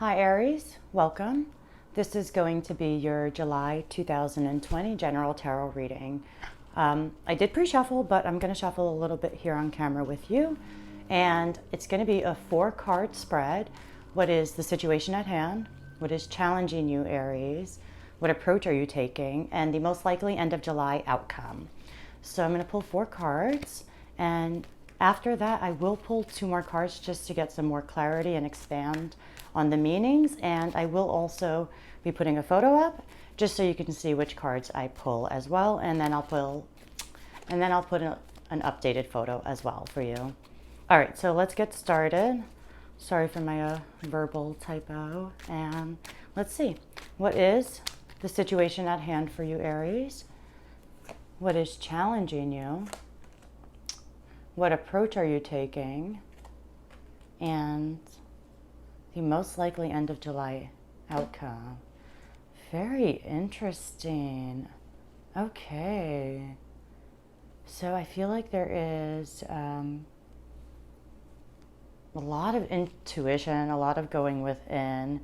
Hi Aries, welcome. This is going to be your July 2020 general tarot reading. I did pre-shuffle, but I'm going to shuffle a little bit here on camera with you. And it's going to be a 4-card spread. What is the situation at hand? What is challenging you, Aries? What approach are you taking? And the most likely end of July outcome. So I'm going to pull 4 cards, and after that I will pull 2 more cards just to get some more clarity and expand on the meanings. And I will also be putting a photo up just so you can see which cards I pull as well. And then I'll put an updated photo as well for you. All right, so let's get started. Sorry for my verbal typo. And let's see, what is the situation at hand for you, Aries? What is challenging you? What approach are you taking? And the most likely end of July outcome. Very interesting. Okay. So I feel like there is a lot of intuition, a lot of going within,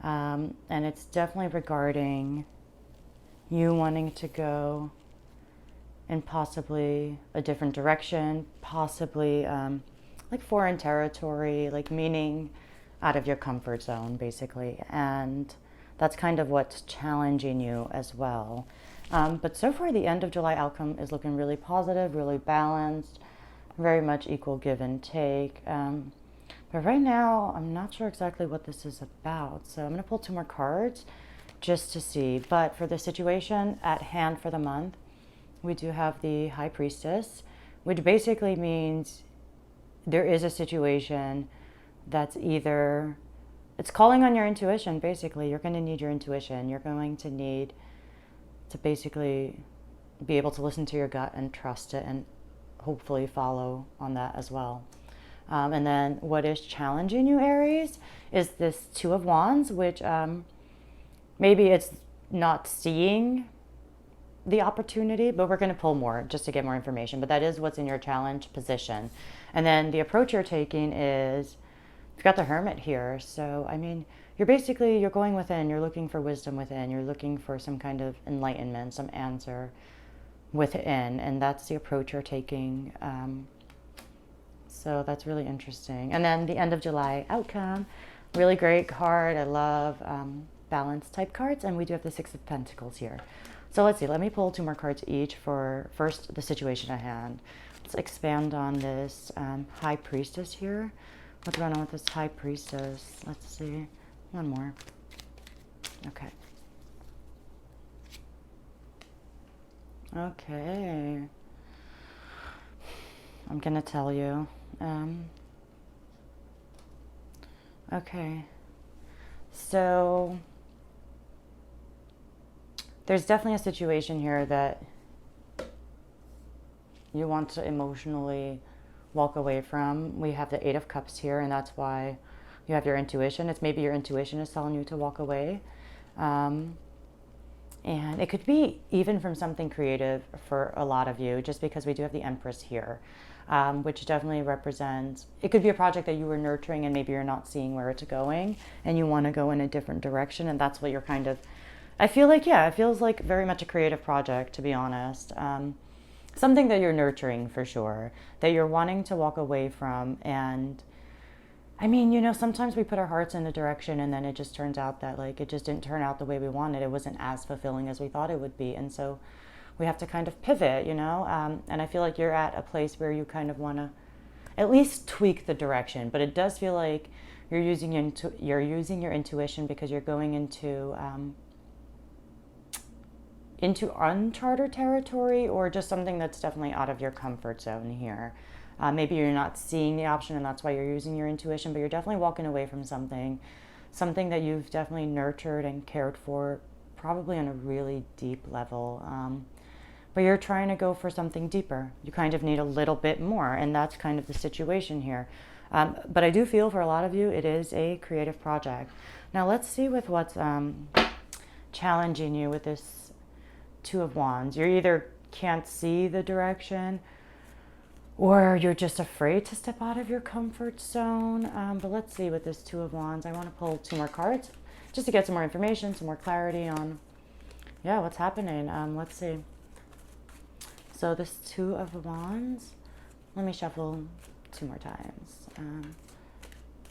and it's definitely regarding you wanting to go in possibly a different direction, possibly like foreign territory, like meaning out of your comfort zone, basically. And that's kind of what's challenging you as well. But so far, the end of July outcome is looking really positive, really balanced, very much equal give and take. But right now, I'm not sure exactly what this is about. So I'm going to pull 2 more cards just to see. But for the situation at hand for the month, we do have the High Priestess, which basically means there is a situation that's either, it's calling on your intuition, basically. You're going to need your intuition. You're going to need to basically be able to listen to your gut and trust it and hopefully follow on that as well. And then what is challenging you, Aries, is this 2 of Wands, which maybe it's not seeing the opportunity, but we're going to pull more just to get more information. But that is what's in your challenge position. And then the approach you're taking is, you've got the Hermit here. So, I mean, you're going within, you're looking for wisdom within, you're looking for some kind of enlightenment, some answer within, and that's the approach you're taking. So that's really interesting. And then the end of July outcome, really great card. I love balance type cards, and we do have the 6 of Pentacles here. So let's see, let me pull 2 more cards each for first the situation at hand. Let's expand on this High Priestess here. What's going on with this High Priestess? Let's see, 1 more. Okay. Okay. I'm going to tell you. Okay. So there's definitely a situation here that you want to emotionally walk away from. We have the 8 of Cups here, and that's why you have your intuition. It's maybe your intuition is telling you to walk away. And it could be even from something creative for a lot of you, just because we do have the Empress here, which definitely represents, it could be a project that you were nurturing and maybe you're not seeing where it's going and you want to go in a different direction. And that's what you're kind of, I feel like, yeah, it feels like very much a creative project, to be honest. Something that you're nurturing for sure, that you're wanting to walk away from. And I mean, you know, sometimes we put our hearts in a direction and then it just turns out that like it just didn't turn out the way we wanted. It wasn't as fulfilling as we thought it would be. And so we have to kind of pivot, you know. And I feel like you're at a place where you kind of want to at least tweak the direction. But it does feel like you're using your intuition because you're going into uncharted territory, or just something that's definitely out of your comfort zone here. Maybe you're not seeing the option and that's why you're using your intuition, but you're definitely walking away from something that you've definitely nurtured and cared for, probably on a really deep level. But you're trying to go for something deeper. You kind of need a little bit more, and that's kind of the situation here. But I do feel for a lot of you, it is a creative project. Now let's see with what's challenging you with this 2 of Wands. You either can't see the direction, or you're just afraid to step out of your comfort zone. But let's see with this Two of Wands. I want to pull 2 more cards just to get some more information, some more clarity on, yeah, what's happening. Let's see. So this Two of Wands, let me shuffle 2 more times.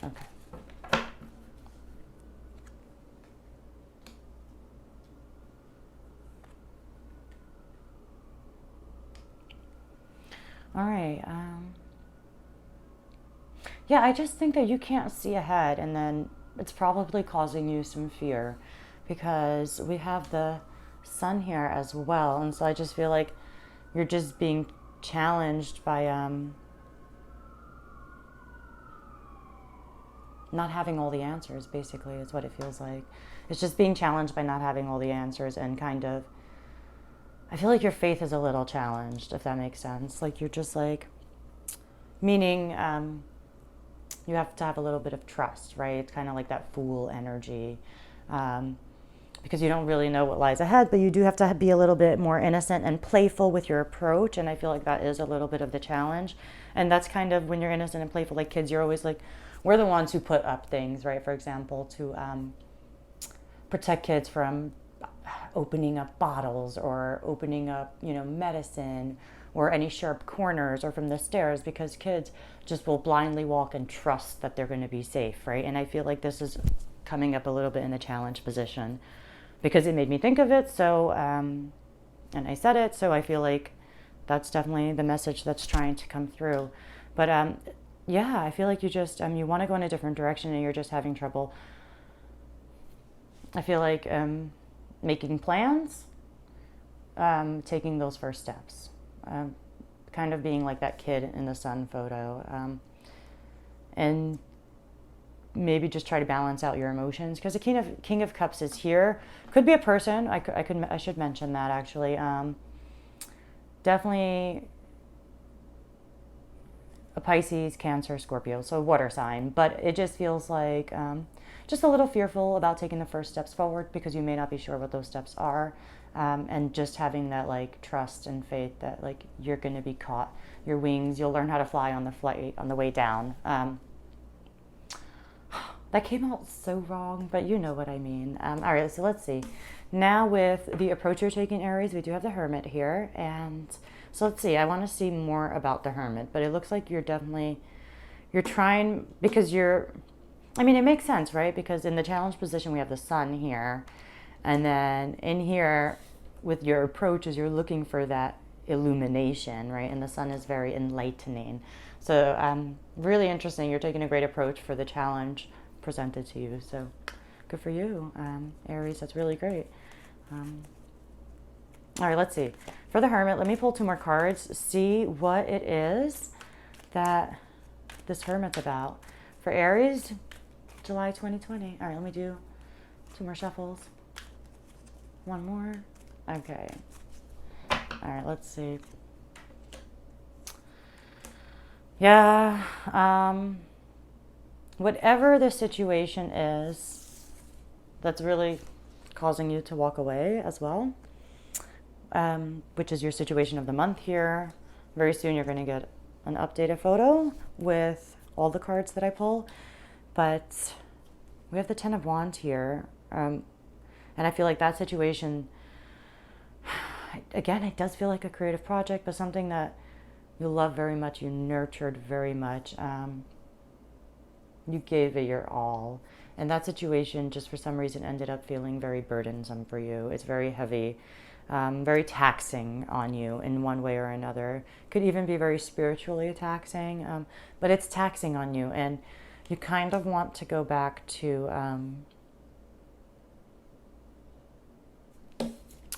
Okay. All right. Yeah, I just think that you can't see ahead, and then it's probably causing you some fear because we have the Sun here as well. And so I just feel like you're just being challenged by not having all the answers, basically, is what it feels like. It's just being challenged by not having all the answers, and kind of, I feel like your faith is a little challenged, if that makes sense. Like you're just like, meaning you have to have a little bit of trust, right? It's kind of like that fool energy, because you don't really know what lies ahead, but you do have to be a little bit more innocent and playful with your approach. And I feel like that is a little bit of the challenge. And that's kind of when you're innocent and playful, like kids, you're always like, we're the ones who put up things, right? For example, to protect kids from opening up bottles or opening up, medicine or any sharp corners or from the stairs, because kids just will blindly walk and trust that they're going to be safe, right? And I feel like this is coming up a little bit in the challenge position because it made me think of it. So, and I said it, so I feel like that's definitely the message that's trying to come through. But yeah, I feel like you just, you want to go in a different direction and you're just having trouble. I feel like making plans, taking those first steps, kind of being like that kid in the sun photo, and maybe just try to balance out your emotions, because the King of Cups is here. Could be a person. I should mention that actually. Definitely a Pisces, Cancer, Scorpio, so water sign. But it just feels like just a little fearful about taking the first steps forward because you may not be sure what those steps are. And just having that like trust and faith that like you're going to be caught. Your wings, you'll learn how to fly on the way down. That came out so wrong, but you know what I mean. All right, so let's see. Now with the approach you're taking, Aries, we do have the Hermit here. And so let's see. I want to see more about the Hermit, but it looks like you're trying, because it makes sense, right? Because in the challenge position, we have the Sun here. And then in here, with your approaches, you're looking for that illumination, right? And the Sun is very enlightening. So really interesting. You're taking a great approach for the challenge presented to you. So good for you, Aries. That's really great. All right, let's see. For the Hermit, let me pull 2 more cards, see what it is that this Hermit's about. For Aries, July 2020. All right, let me do 2 more shuffles. 1 more. Okay. All right, let's see. Yeah. Whatever the situation is that's really causing you to walk away as well, which is your situation of the month here. Very soon you're going to get an updated photo with all the cards that I pull. But we have the 10 of Wands here. And I feel like that situation, again, it does feel like a creative project, but something that you love very much, you nurtured very much. You gave it your all. And that situation just for some reason ended up feeling very burdensome for you. It's very heavy, very taxing on you in one way or another. Could even be very spiritually taxing, but it's taxing on you. And you kind of want to go back to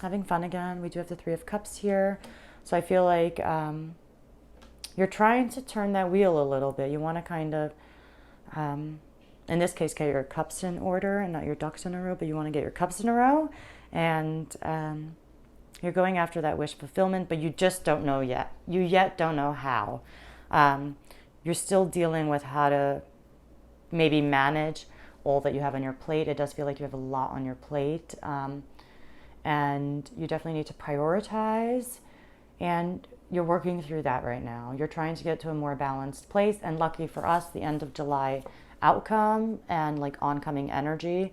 having fun again. We do have the 3 of Cups here. So I feel like you're trying to turn that wheel a little bit. You want to kind of, in this case, get your cups in order and not your ducks in a row, but you want to get your cups in a row. And you're going after that wish fulfillment, but you just don't know yet. You yet don't know how. You're still dealing with how to maybe manage all that you have on your plate. It does feel like you have a lot on your plate. And you definitely need to prioritize. And you're working through that right now. You're trying to get to a more balanced place. And lucky for us, the end of July outcome and like oncoming energy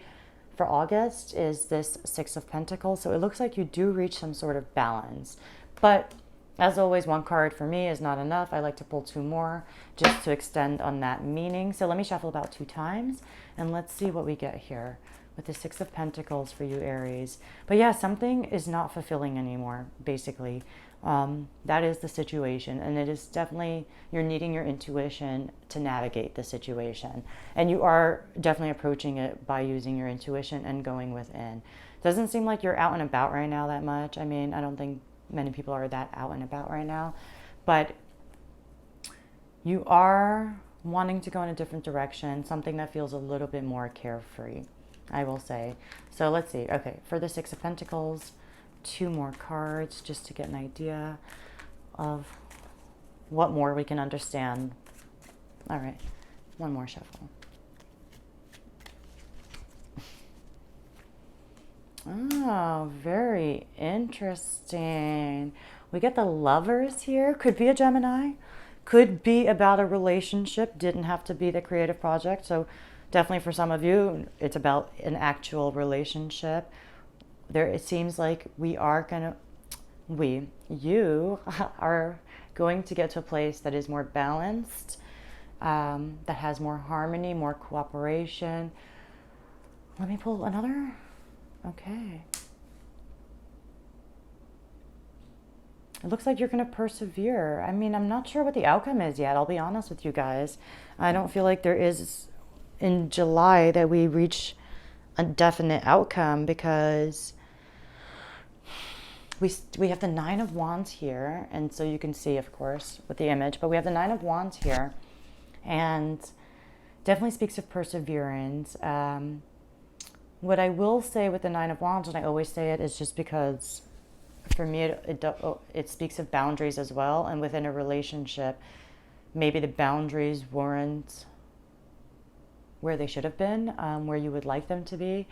for August is this Six of Pentacles. So it looks like you do reach some sort of balance. But as always, one card for me is not enough. I like to pull two more just to extend on that meaning. So let me shuffle about 2 times and let's see what we get here with the Six of Pentacles for you, Aries. But yeah, something is not fulfilling anymore, basically. That is the situation, and it is definitely, you're needing your intuition to navigate the situation, and you are definitely approaching it by using your intuition and going within. Doesn't seem like you're out and about right now that much. I mean, I don't think many people are that out and about right now, but you are wanting to go in a different direction, something that feels a little bit more carefree, I will say. So let's see. Okay, for the Six of Pentacles, 2 more cards just to get an idea of what more we can understand. All right, 1 more shuffle. Oh, very interesting. We get the Lovers here. Could be a Gemini. Could be about a relationship. Didn't have to be the creative project. So definitely for some of you, it's about an actual relationship. It seems like you are going to get to a place that is more balanced, that has more harmony, more cooperation. Let me pull another. Okay. It looks like you're going to persevere. I mean, I'm not sure what the outcome is yet. I'll be honest with you guys. I don't feel like there is in July that we reach a definite outcome, because we have the Nine of Wands here, and so you can see, of course, with the image, but we have the Nine of Wands here, and definitely speaks of perseverance. What I will say with the Nine of Wands, and I always say it, is just because for me it speaks of boundaries as well, and within a relationship, maybe the boundaries weren't where they should have been, where you would like them to be,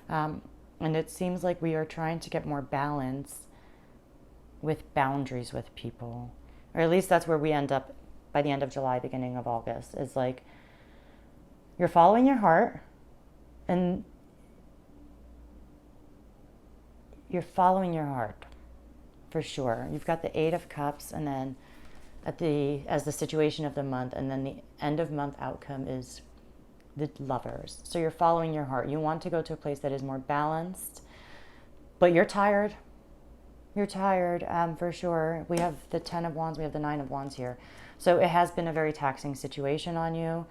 and it seems like we are trying to get more balance with boundaries with people, or at least that's where we end up by the end of July, beginning of August, is like you're following your heart, and you're following your heart for sure. You've got the Eight of Cups, and then as the situation of the month, and then the end of month outcome is the Lovers. So you're following your heart. You want to go to a place that is more balanced, but you're tired. You're tired, for sure. We have the Ten of Wands, we have the Nine of Wands here. So it has been a very taxing situation on you.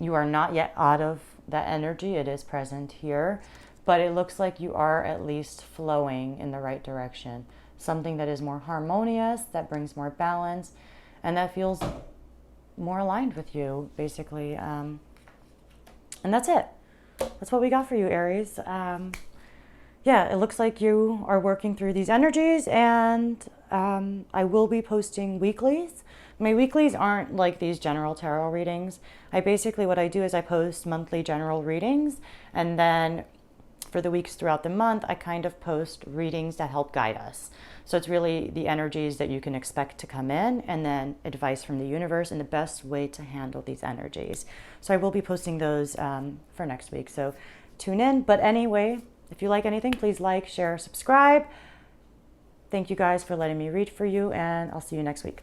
You are not yet out of that energy. It is present here, but it looks like you are at least flowing in the right direction. Something that is more harmonious, that brings more balance, and that feels more aligned with you, basically. And that's it. That's what we got for you, Aries. Yeah, it looks like you are working through these energies, and I will be posting weeklies. My weeklies aren't like these general tarot readings. What I do is I post monthly general readings, and then for the weeks throughout the month, I kind of post readings that help guide us. So it's really the energies that you can expect to come in, and then advice from the universe and the best way to handle these energies. So I will be posting those for next week. So tune in. But anyway, if you like anything, please like, share, subscribe. Thank you guys for letting me read for you, and I'll see you next week.